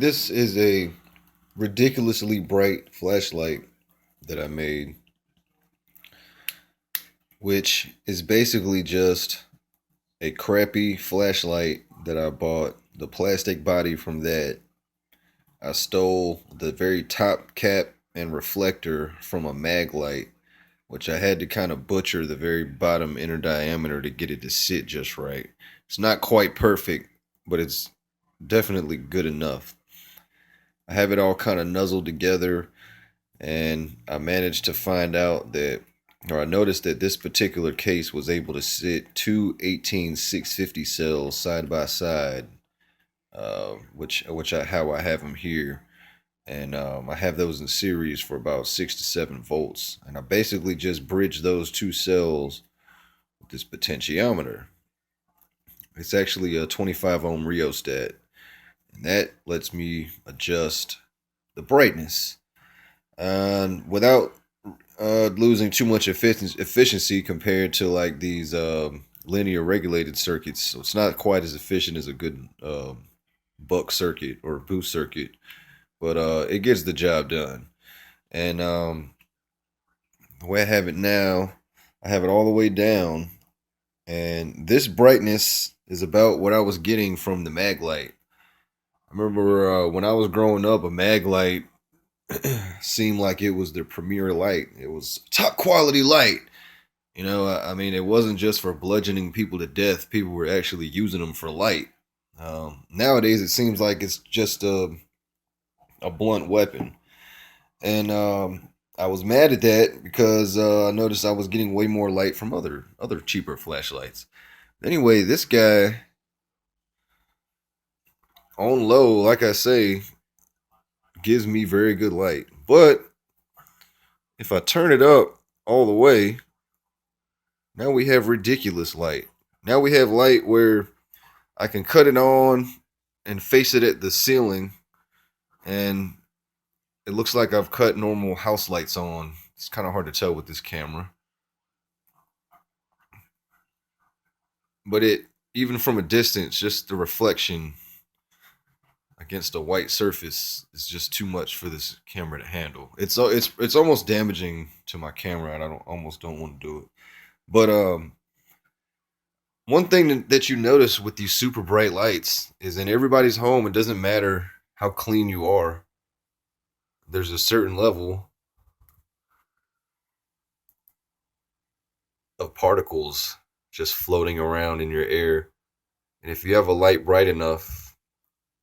This is a ridiculously bright flashlight that I made, which is basically just a crappy flashlight that I bought. The plastic body from that, I stole the very top cap and reflector from a mag light, which I had to kind of butcher the very bottom inner diameter to get it to sit just right. It's not quite perfect, but it's definitely good enough. I have it all kind of nuzzled together, and I managed to find out that, or I noticed that this particular case was able to sit two 18650 cells side by side, which how I have them here, and I have those in series for about 6 to 7 volts, and I basically just bridge those two cells with this potentiometer. It's actually a 25 ohm rheostat, and that lets me adjust the brightness without losing too much efficiency compared to like these linear regulated circuits. So it's not quite as efficient as a good buck circuit or boost circuit, but it gets the job done. And the way I have it now, I have it all the way down, and this brightness is about what I was getting from the mag light. I remember when I was growing up, a mag light seemed like it was the premier light. It was top quality light. I mean, it wasn't just for bludgeoning people to death. People were actually using them for light. Nowadays, it seems like it's just a blunt weapon. And I was mad at that because I noticed I was getting way more light from other cheaper flashlights. Anyway, this guy on low, like I say, gives me very good light. But if I turn it up all the way, now we have ridiculous light. Now we have light where I can cut it on and face it at the ceiling, and it looks like I've cut normal house lights on. It's kind of hard to tell with this camera. But even from a distance, just the reflection against a white surface is just too much for this camera to handle. It's almost damaging to my camera, and I almost don't want to do it. But one thing that you notice with these super bright lights is in everybody's home, it doesn't matter how clean you are. There's a certain level of particles just floating around in your air. And if you have a light bright enough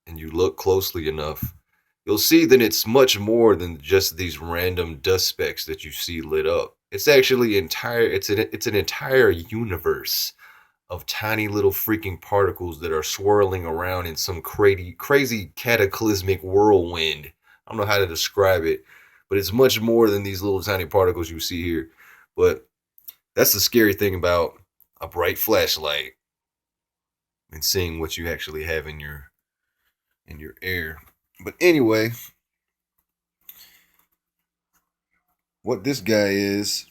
and you look closely enough, you'll see that it's much more than just these random dust specks that you see lit up. It's actually it's an entire universe of tiny little freaking particles that are swirling around in some crazy cataclysmic whirlwind. I don't know how to describe it, but it's much more than these little tiny particles you see here. But that's the scary thing about a bright flashlight and seeing what you actually have in your air. But anyway, what this guy is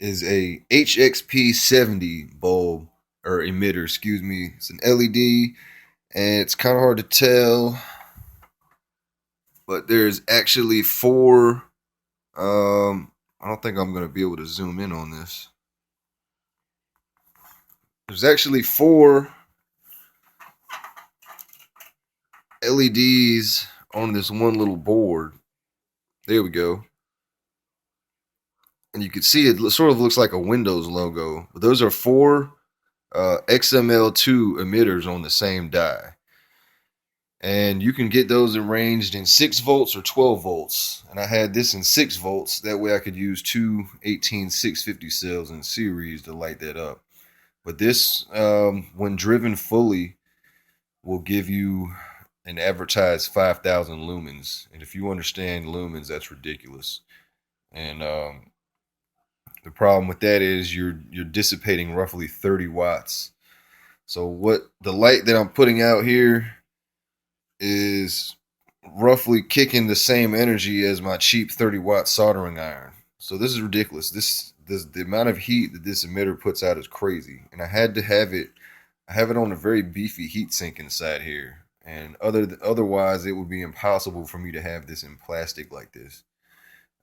a HXP-70 bulb or emitter, excuse me. It's an LED, and it's kind of hard to tell, but there's actually four. I don't think I'm going to be able to zoom in on this. There's actually four LEDs on this one little board. There we go. And you can see it sort of looks like a Windows logo. But those are four XML2 emitters on the same die. And you can get those arranged in 6 volts or 12 volts. And I had this in 6 volts. That way I could use two 18650 cells in series to light that up. But this, when driven fully, will give you an advertised 5,000 lumens. And if you understand lumens, that's ridiculous. And the problem with that is you're dissipating roughly 30 watts. So what the light that I'm putting out here is roughly kicking the same energy as my cheap 30-watt soldering iron. So this is ridiculous. This the amount of heat that this emitter puts out is crazy. And I had to have it. I have it on a very beefy heat sink inside here. and otherwise it would be impossible for me to have this in plastic like this.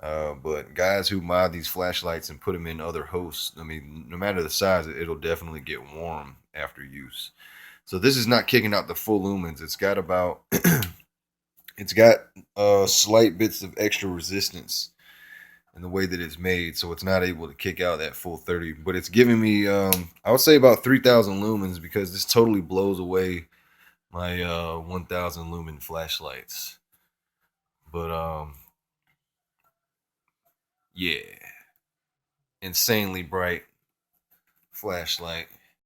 But guys who mod these flashlights and put them in other hosts, I mean, no matter the size, it'll definitely get warm after use. So this is not kicking out the full lumens. It's got about it's got slight bits of extra resistance in the way that it's made, so it's not able to kick out that full 30. But it's giving me, I would say, about 3,000 lumens, because this totally blows away my 1,000 lumen flashlights. But yeah, insanely bright flashlight.